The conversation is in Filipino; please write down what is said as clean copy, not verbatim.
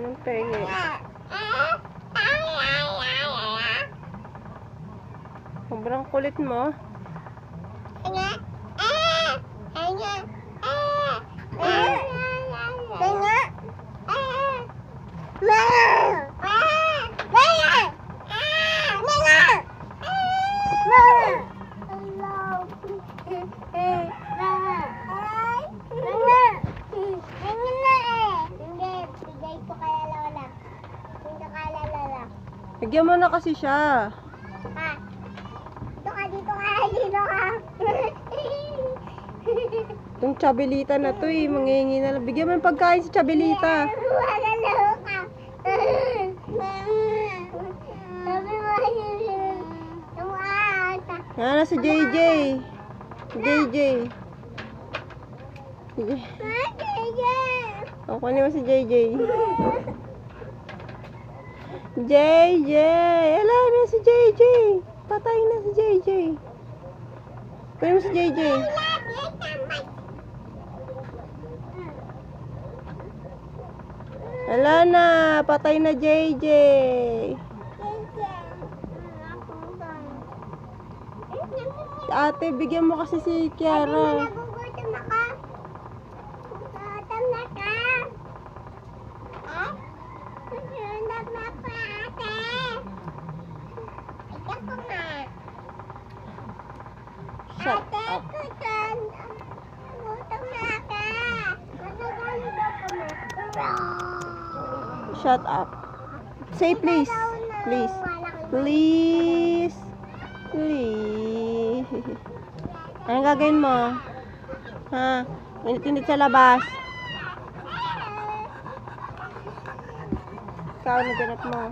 Anong pengi? Sobrang kulit mo. Bigyan mo na kasi siya. Dito ka. Itong Chabelita na to eh, manghihingi na lang. Bigyan mo ng pagkain si Chabelita. Yan na si JJ. JJ. Kunin mo si JJ. JJ. Ala na si JJ. Patay na si JJ. Kunin mo si JJ. Ala na. Patay na JJ. Ate, bigyan mo kasi si Kiara. Shut up. Shut up. Say please. Please. Please. Please. Anong gagawin mo? Ha? Init-init sa labas. Ikaw, naganap mo.